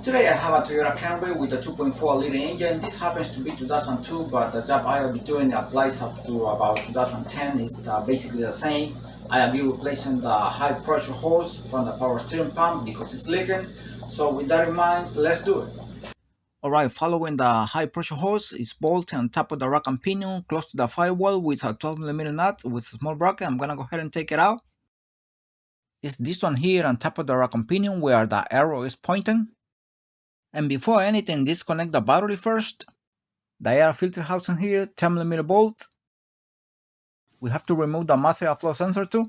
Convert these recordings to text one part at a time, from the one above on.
Today I have a Toyota Camry with a 2.4 liter engine. This happens to be 2002, but the job I'll be doing applies up to about 2010. It's basically the same. I'll be replacing the high pressure hose from the power steering pump because it's leaking. So with that in mind, let's do it. Alright, following the high pressure hose is bolted on top of the rack and pinion close to the firewall with a 12mm nut with a small bracket. I'm gonna go ahead and take it out. It's this one here on top of the rack and pinion where the arrow is pointing. And before anything, disconnect the battery first. The air filter housing here, 10mm bolt. We have to remove the master airflow sensor too.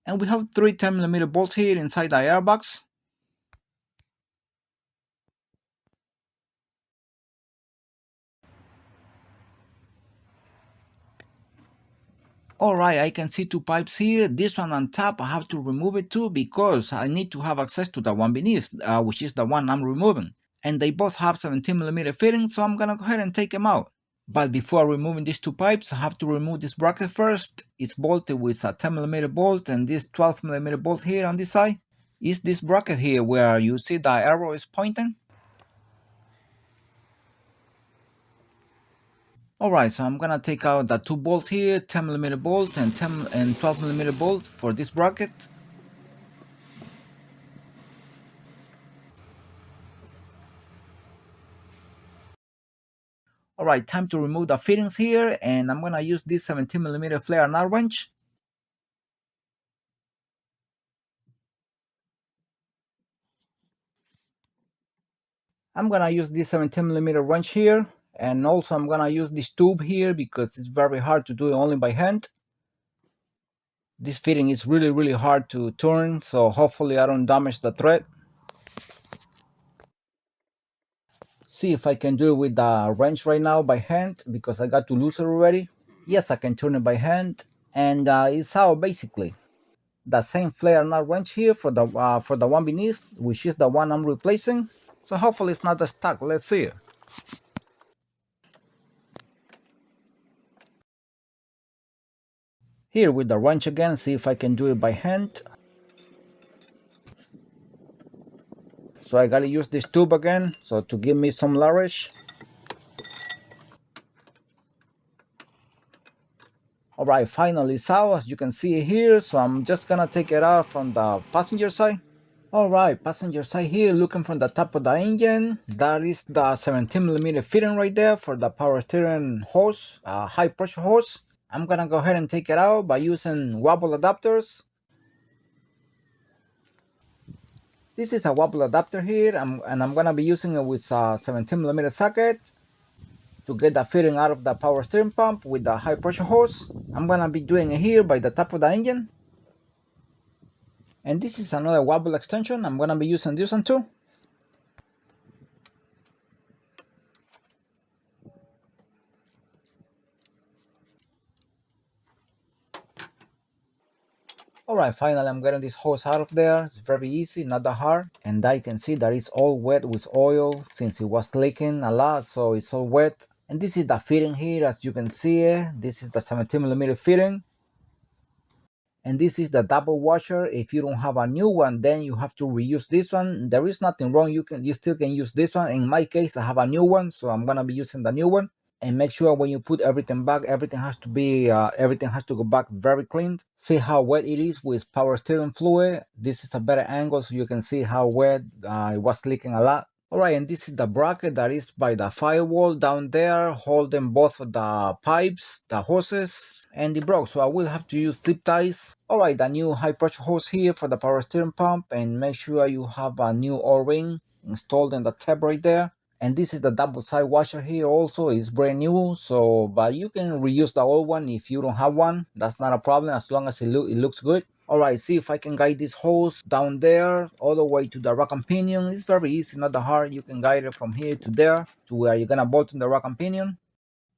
And we have three 10mm bolts here inside the airbox. Alright, I can see two pipes here. This one on top, I have to remove it too because I need to have access to the one beneath, which is the one I'm removing. And they both have 17mm fittings, so I'm gonna go ahead and take them out. But before removing these two pipes, I have to remove this bracket first. It's bolted with a 10mm bolt and this 12mm bolt here on this side. Is this bracket here where you see the arrow is pointing. Alright, so I'm gonna take out the two bolts here, 10mm bolt and 12mm bolt for this bracket. Alright, time to remove the fittings here, and I'm gonna use this 17mm flare nut wrench. I'm gonna use this 17mm wrench here, and also I'm gonna use this tube here because it's very hard to do it only by hand. This fitting is really hard to turn, so hopefully I don't damage the thread. See if I can do it with the wrench right now by hand because I got to lose it already. Yes, I can turn it by hand, and it's out basically. The same flare nut wrench here for the one beneath, which is the one I'm replacing. So hopefully it's not stuck. Let's see. Here with the wrench again, see if I can do it by hand. So I gotta use this tube again, so to give me some leverage. Alright, finally it's out, as you can see here, so I'm just gonna take it out from the passenger side. Alright, passenger side here, looking from the top of the engine. That is the 17mm fitting right there for the power steering hose, high pressure hose. I'm gonna go ahead and take it out by using wobble adapters. This is a wobble adapter here, and I'm gonna be using it with a 17mm socket to get the fitting out of the power steering pump with the high pressure hose. I'm gonna be doing it here by the top of the engine. And this is another wobble extension. I'm gonna be using this one too. Alright, finally I'm getting this hose out of there. It's very easy, not that hard. And I can see that it's all wet with oil since it was leaking a lot, so it's all wet. And this is the fitting here, as you can see it. This is the 17mm fitting. And this is the double washer. If you don't have a new one, then you have to reuse this one. There is nothing wrong, you still can use this one. In my case, I have a new one, so I'm gonna be using the new one. And make sure when you put everything back, everything has to go back very clean. See how wet it is with power steering fluid. This is a better angle so you can see how wet it was leaking a lot. Alright, and this is the bracket that is by the firewall down there, holding both of the pipes, the hoses, and it broke, so I will have to use zip ties. Alright, the new high pressure hose here for the power steering pump, and make sure you have a new O-ring installed in the tab right there. And this is the double side washer here also, it's brand new, so but you can reuse the old one if you don't have one. That's not a problem as long as it looks good. Alright, see if I can guide this hose down there all the way to the rack and pinion. It's very easy, not that hard. You can guide it from here to there to where you're gonna bolt in the rack and pinion.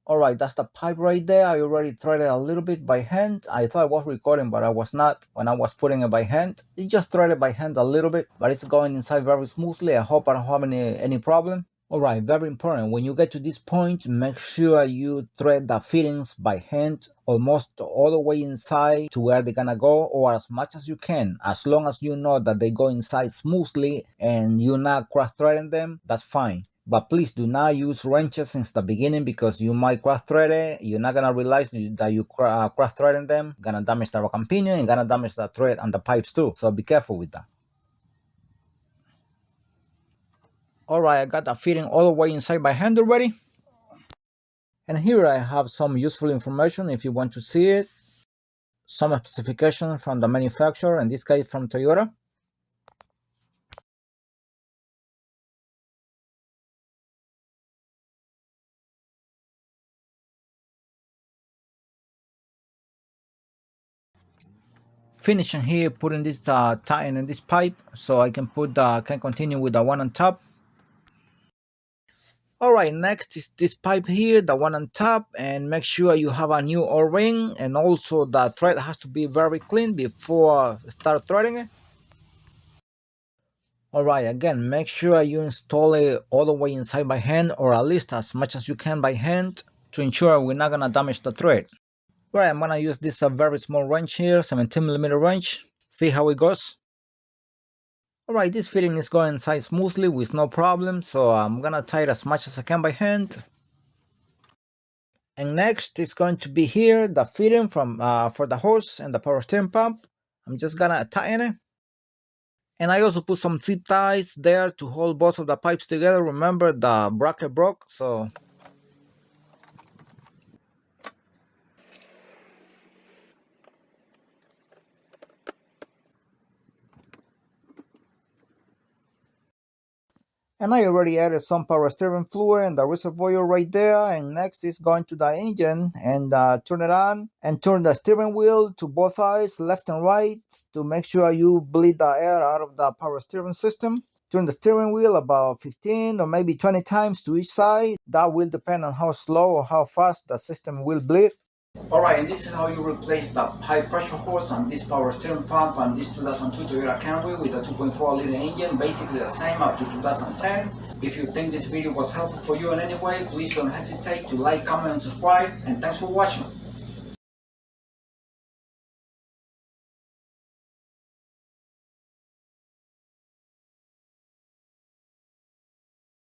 Alright, that's the pipe right there. I already threaded a little bit by hand. I thought I was recording, but I was not when I was putting it by hand. It just threaded by hand a little bit, but it's going inside very smoothly. I hope I don't have any problem. Alright, very important. When you get to this point, make sure you thread the fittings by hand almost all the way inside to where they're gonna go, or as much as you can. As long as you know that they go inside smoothly and you're not cross-threading them, that's fine. But please do not use wrenches since the beginning because you might cross-thread it. You're not gonna realize that you cross-threading them. Gonna damage the rack and pinion and gonna damage the thread and the pipes too. So be careful with that. Alright, I got the fitting all the way inside by hand already. And here I have some useful information if you want to see it. Some specifications from the manufacturer, in this case from Toyota. Finishing here, putting this tie in this pipe so I can continue with the one on top. Alright, next is this pipe here, the one on top, and make sure you have a new O-ring, and also the thread has to be very clean before start threading it. Alright, again, make sure you install it all the way inside by hand, or at least as much as you can by hand, to ensure we're not gonna damage the thread. Right, I'm gonna use this very small wrench here, 17mm wrench. See how it goes. Alright, this fitting is going inside smoothly with no problem, so I'm gonna tie it as much as I can by hand. And next is going to be here the fitting from for the hose and the power steering pump. I'm just gonna tighten it. And I also put some zip ties there to hold both of the pipes together. Remember, the bracket broke, so and I already added some power steering fluid and the reservoir right there. And next is going to the engine and turn it on and turn the steering wheel to both sides, left and right, to make sure you bleed the air out of the power steering system. Turn the steering wheel about 15 or maybe 20 times to each side. That will depend on how slow or how fast the system will bleed. Alright, and this is how you replace the high pressure hose on this power steering pump on this 2002 Toyota Camry with a 2.4 liter engine, basically the same up to 2010. If you think this video was helpful for you in any way, please don't hesitate to like, comment, and subscribe, and thanks for watching.